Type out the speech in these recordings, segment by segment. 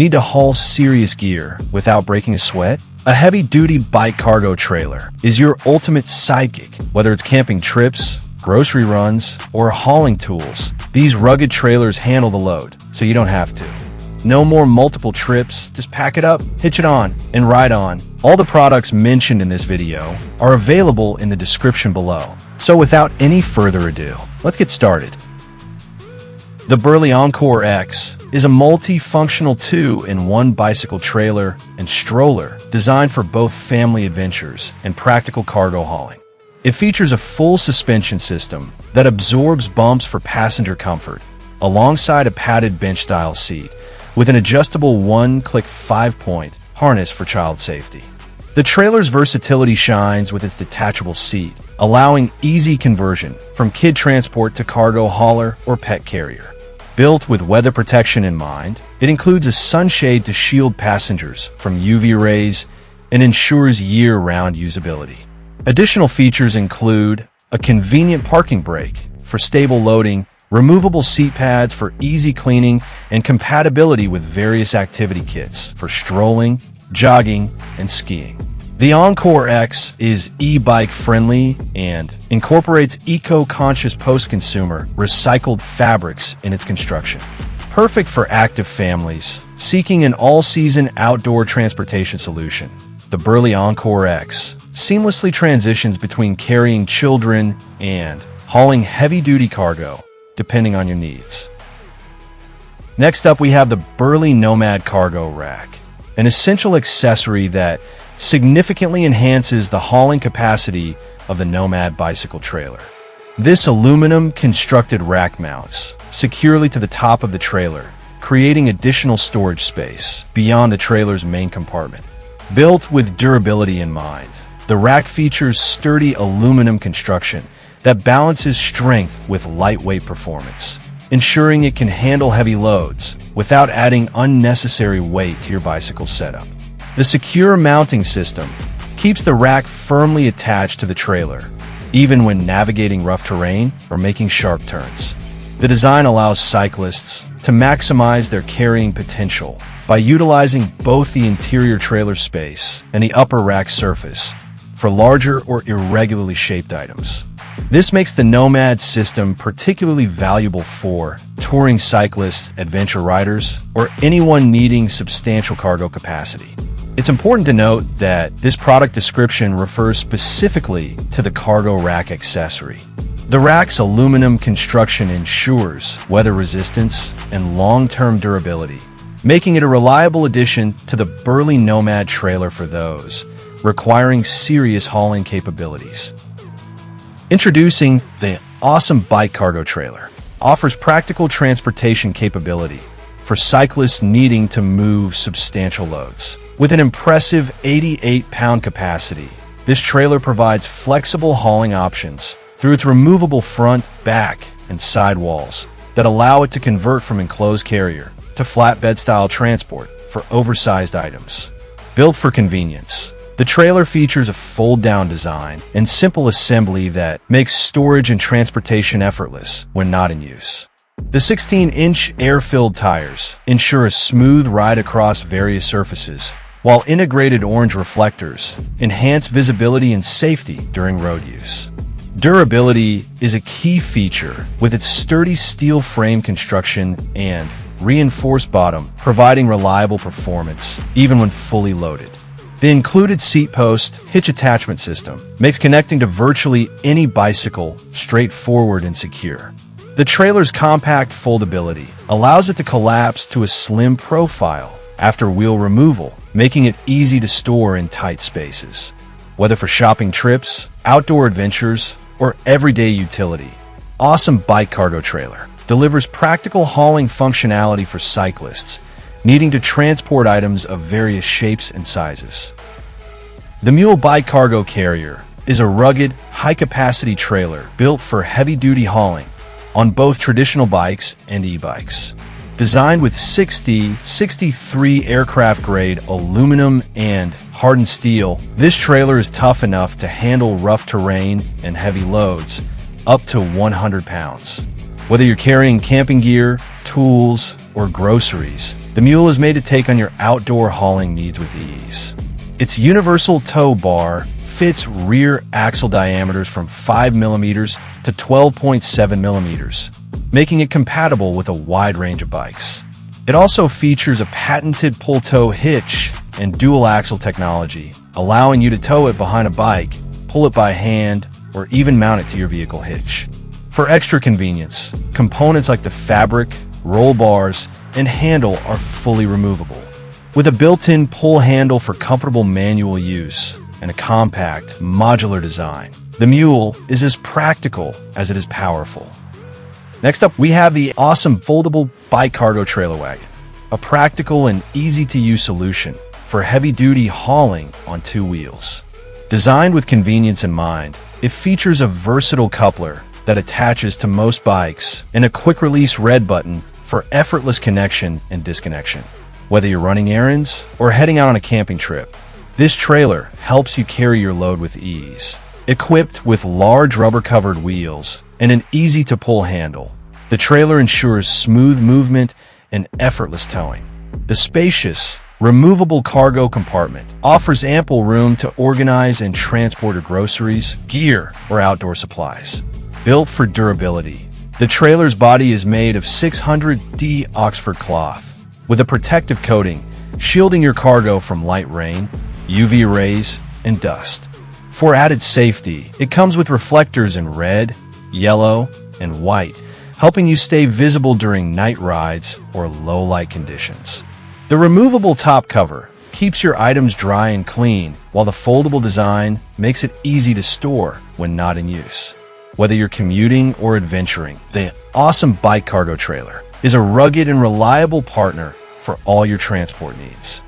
Need to haul serious gear without breaking a sweat? A heavy-duty bike cargo trailer is your ultimate sidekick. Whether it's camping trips, grocery runs, or hauling tools, these rugged trailers handle the load, so you don't have to. No more multiple trips, just pack it up, hitch it on, and ride on. All the products mentioned in this video are available in the description below. So without any further ado, let's get started. The Burley Encore X is a multi-functional 2-in-1 bicycle trailer and stroller designed for both family adventures and practical cargo hauling. It features a full suspension system that absorbs bumps for passenger comfort, alongside a padded bench-style seat with an adjustable one-click 5-point harness for child safety. The trailer's versatility shines with its detachable seat, allowing easy conversion from kid transport to cargo hauler or pet carrier. Built with weather protection in mind, it includes a sunshade to shield passengers from UV rays and ensures year-round usability. Additional features include a convenient parking brake for stable loading, removable seat pads for easy cleaning, and compatibility with various activity kits for strolling, jogging, and skiing. The Encore X is e-bike friendly and incorporates eco-conscious post-consumer recycled fabrics in its construction. Perfect for active families seeking an all-season outdoor transportation solution. The Burley Encore X seamlessly transitions between carrying children and hauling heavy-duty cargo, depending on your needs. Next up, we have the Burley Nomad Cargo Rack, an essential accessory that significantly enhances the hauling capacity of the Nomad bicycle trailer. This aluminum-constructed rack mounts securely to the top of the trailer, creating additional storage space beyond the trailer's main compartment. Built with durability in mind, the rack features sturdy aluminum construction that balances strength with lightweight performance, ensuring it can handle heavy loads without adding unnecessary weight to your bicycle setup. The secure mounting system keeps the rack firmly attached to the trailer, even when navigating rough terrain or making sharp turns. The design allows cyclists to maximize their carrying potential by utilizing both the interior trailer space and the upper rack surface for larger or irregularly shaped items. This makes the Nomad system particularly valuable for touring cyclists, adventure riders, or anyone needing substantial cargo capacity. It's important to note that this product description refers specifically to the cargo rack accessory. The rack's aluminum construction ensures weather resistance and long-term durability, making it a reliable addition to the Burley Nomad trailer for those requiring serious hauling capabilities. Introducing the Aosom bike cargo trailer, offers practical transportation capability for cyclists needing to move substantial loads. With an impressive 88-pound capacity, this trailer provides flexible hauling options through its removable front, back, and side walls that allow it to convert from enclosed carrier to flatbed-style transport for oversized items. Built for convenience, the trailer features a fold-down design and simple assembly that makes storage and transportation effortless when not in use. The 16-inch air-filled tires ensure a smooth ride across various surfaces, while integrated orange reflectors enhance visibility and safety during road use. Durability is a key feature with its sturdy steel frame construction and reinforced bottom, providing reliable performance even when fully loaded. The included seat post hitch attachment system makes connecting to virtually any bicycle straightforward and secure. The trailer's compact foldability allows it to collapse to a slim profile after wheel removal, making it easy to store in tight spaces. Whether for shopping trips, outdoor adventures, or everyday utility, Aosom Bike Cargo Trailer delivers practical hauling functionality for cyclists needing to transport items of various shapes and sizes. The Mule Bike Cargo Carrier is a rugged, high-capacity trailer built for heavy-duty hauling on both traditional bikes and e-bikes. Designed with 63 aircraft-grade aluminum and hardened steel, this trailer is tough enough to handle rough terrain and heavy loads, up to 100 pounds. Whether you're carrying camping gear, tools, or groceries, the Mule is made to take on your outdoor hauling needs with ease. Its universal tow bar fits rear axle diameters from 5mm to 12.7mm, making it compatible with a wide range of bikes. It also features a patented pull-tow hitch and dual-axle technology, allowing you to tow it behind a bike, pull it by hand, or even mount it to your vehicle hitch. For extra convenience, components like the fabric, roll bars, and handle are fully removable. With a built-in pull handle for comfortable manual use and a compact, modular design, the Mule is as practical as it is powerful. Next up, we have the Aosom foldable bike cargo trailer wagon, a practical and easy-to-use solution for heavy-duty hauling on two wheels. Designed with convenience in mind, it features a versatile coupler that attaches to most bikes and a quick-release red button for effortless connection and disconnection. Whether you're running errands or heading out on a camping trip, this trailer helps you carry your load with ease. Equipped with large rubber-covered wheels and an easy-to-pull handle, the trailer ensures smooth movement and effortless towing. The spacious, removable cargo compartment offers ample room to organize and transport your groceries, gear, or outdoor supplies. Built for durability, the trailer's body is made of 600D Oxford cloth, with a protective coating shielding your cargo from light rain, UV rays, and dust. For added safety, it comes with reflectors in red, yellow, and white, helping you stay visible during night rides or low-light conditions. The removable top cover keeps your items dry and clean, while the foldable design makes it easy to store when not in use. Whether you're commuting or adventuring, the Aosom bike cargo trailer is a rugged and reliable partner for all your transport needs.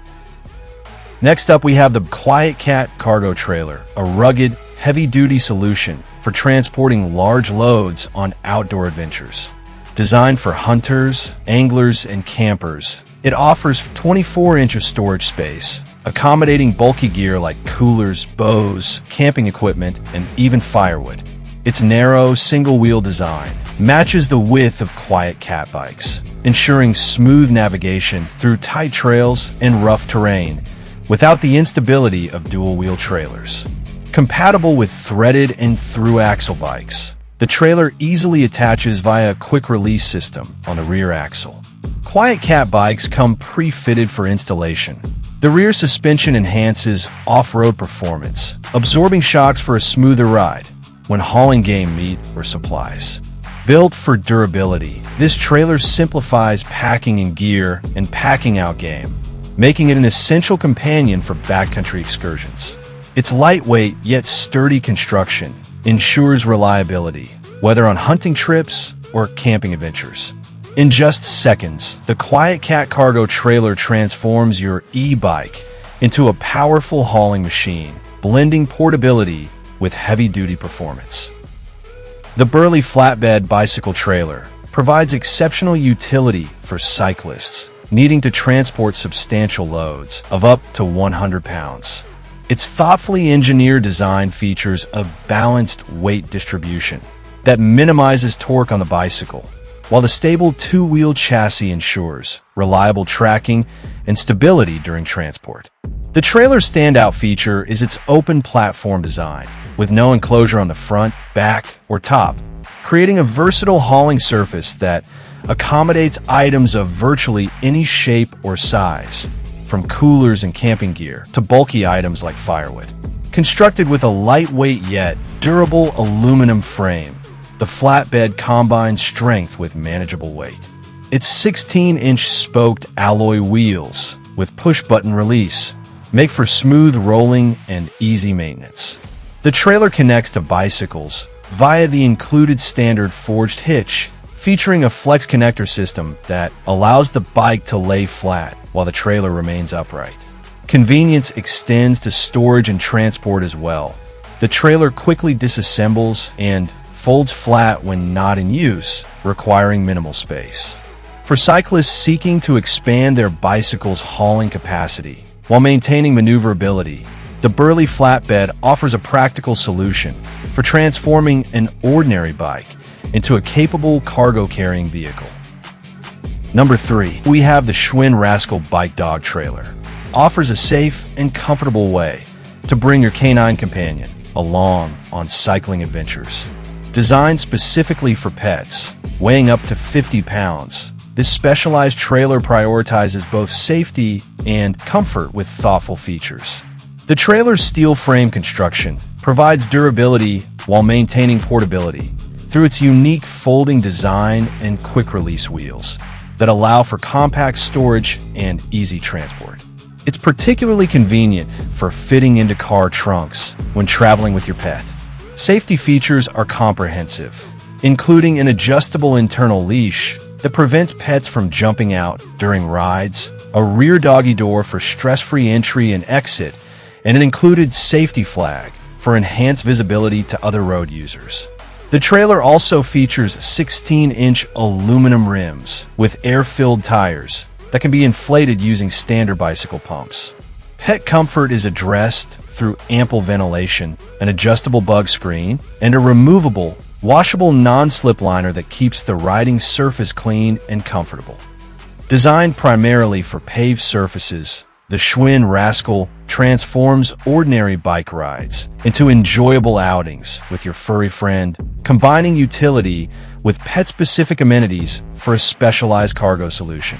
Next up, we have the Quietkat cargo trailer, a rugged, heavy-duty solution for transporting large loads on outdoor adventures. Designed for hunters, anglers, and campers, it offers 24 inches of storage space, accommodating bulky gear like coolers, bows, camping equipment, and even firewood. Its narrow, single-wheel design matches the width of Quietkat bikes, ensuring smooth navigation through tight trails and rough terrain without the instability of dual-wheel trailers. Compatible with threaded and through-axle bikes, the trailer easily attaches via a quick-release system on the rear axle. Quietkat bikes come pre-fitted for installation. The rear suspension enhances off-road performance, absorbing shocks for a smoother ride when hauling game meat or supplies. Built for durability, this trailer simplifies packing in gear and packing out game, making it an essential companion for backcountry excursions. Its lightweight yet sturdy construction ensures reliability, whether on hunting trips or camping adventures. In just seconds, the Quietkat cargo trailer transforms your e-bike into a powerful hauling machine, blending portability with heavy-duty performance. The Burley Flatbed bicycle trailer provides exceptional utility for cyclists needing to transport substantial loads of up to 100 pounds. Its thoughtfully engineered design features a balanced weight distribution that minimizes torque on the bicycle, while the stable two-wheel chassis ensures reliable tracking and stability during transport. The trailer's standout feature is its open platform design, with no enclosure on the front, back, or top, creating a versatile hauling surface that accommodates items of virtually any shape or size, from coolers and camping gear to bulky items like firewood. Constructed with a lightweight yet durable aluminum frame, the flatbed combines strength with manageable weight. Its 16-inch spoked alloy wheels with push-button release make for smooth rolling and easy maintenance. The trailer connects to bicycles via the included standard forged hitch, featuring a flex connector system that allows the bike to lay flat while the trailer remains upright. Convenience extends to storage and transport as well. The trailer quickly disassembles and folds flat when not in use, requiring minimal space. For cyclists seeking to expand their bicycle's hauling capacity while maintaining maneuverability, the Burley Flatbed offers a practical solution for transforming an ordinary bike into a capable cargo-carrying vehicle. Number 3, we have the Schwinn Rascal Bike Dog Trailer. Offers a safe and comfortable way to bring your canine companion along on cycling adventures. Designed specifically for pets, weighing up to 50 pounds, this specialized trailer prioritizes both safety and comfort with thoughtful features. The trailer's steel frame construction provides durability while maintaining portability through its unique folding design and quick-release wheels that allow for compact storage and easy transport. It's particularly convenient for fitting into car trunks when traveling with your pet. Safety features are comprehensive, including an adjustable internal leash that prevents pets from jumping out during rides, a rear doggy door for stress-free entry and exit, and an included safety flag for enhanced visibility to other road users. The trailer also features 16-inch aluminum rims with air-filled tires that can be inflated using standard bicycle pumps. Pet comfort is addressed through ample ventilation, an adjustable bug screen, and a removable, washable non-slip liner that keeps the riding surface clean and comfortable. Designed primarily for paved surfaces, the Schwinn Rascal transforms ordinary bike rides into enjoyable outings with your furry friend, combining utility with pet-specific amenities for a specialized cargo solution.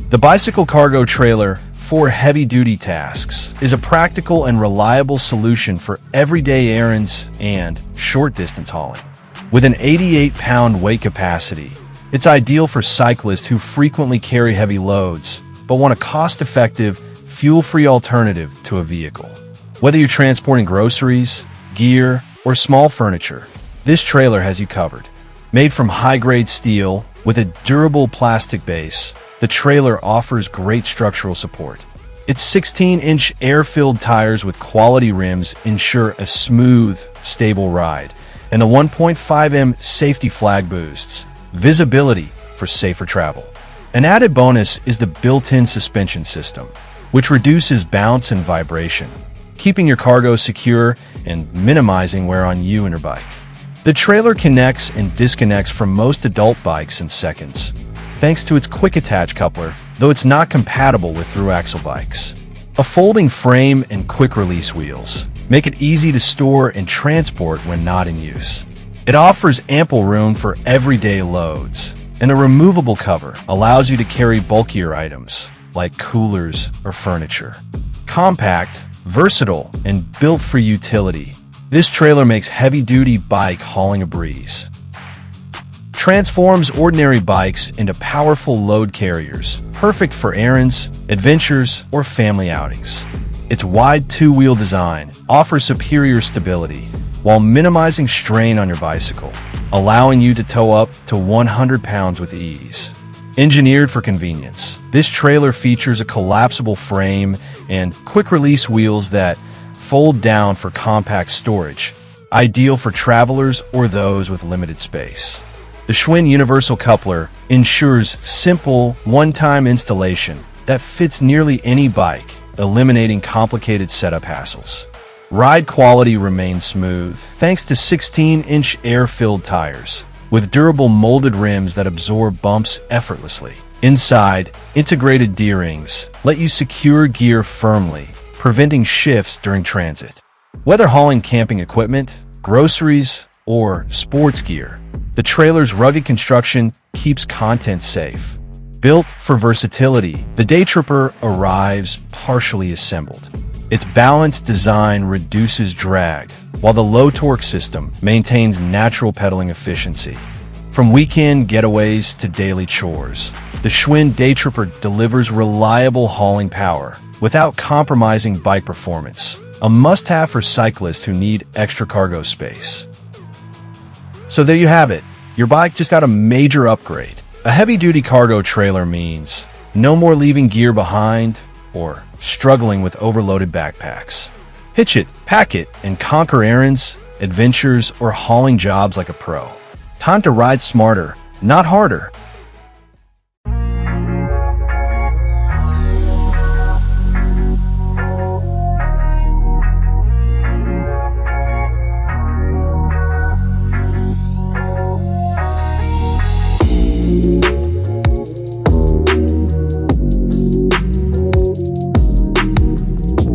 The Bicycle Cargo Trailer for heavy-duty tasks is a practical and reliable solution for everyday errands and short-distance hauling. With an 88-pound weight capacity, it's ideal for cyclists who frequently carry heavy loads but want a cost-effective, fuel-free alternative to a vehicle. Whether you're transporting groceries, gear, or small furniture, this trailer has you covered. Made from high-grade steel with a durable plastic base, the trailer offers great structural support. Its 16-inch air-filled tires with quality rims ensure a smooth, stable ride, and the 1.5M safety flag boosts visibility for safer travel. An added bonus is the built-in suspension system, which reduces bounce and vibration, keeping your cargo secure and minimizing wear on you and your bike. The trailer connects and disconnects from most adult bikes in seconds, thanks to its quick attach coupler, though it's not compatible with through-axle bikes. A folding frame and quick-release wheels make it easy to store and transport when not in use. It offers ample room for everyday loads, and a removable cover allows you to carry bulkier items, like coolers or furniture. Compact, versatile, and built for utility, this trailer makes heavy-duty bike hauling a breeze. Transforms ordinary bikes into powerful load carriers, perfect for errands, adventures, or family outings. Its wide two-wheel design offers superior stability while minimizing strain on your bicycle, allowing you to tow up to 100 pounds with ease. Engineered for convenience, this trailer features a collapsible frame and quick-release wheels that fold down for compact storage, ideal for travelers or those with limited space. The Schwinn Universal Coupler ensures simple, one-time installation that fits nearly any bike, eliminating complicated setup hassles. Ride quality remains smooth thanks to 16-inch air-filled tires with durable molded rims that absorb bumps effortlessly. Inside, integrated D-rings let you secure gear firmly, preventing shifts during transit. Whether hauling camping equipment, groceries, or sports gear, the trailer's rugged construction keeps content safe. Built for versatility, the Daytripper arrives partially assembled. Its balanced design reduces drag, while the low-torque system maintains natural pedaling efficiency. From weekend getaways to daily chores, the Schwinn Daytripper delivers reliable hauling power without compromising bike performance, a must-have for cyclists who need extra cargo space. So there you have it. Your bike just got a major upgrade. A heavy-duty cargo trailer means no more leaving gear behind or struggling with overloaded backpacks. Hitch it, pack it, and conquer errands, adventures, or hauling jobs like a pro. Time to ride smarter, not harder.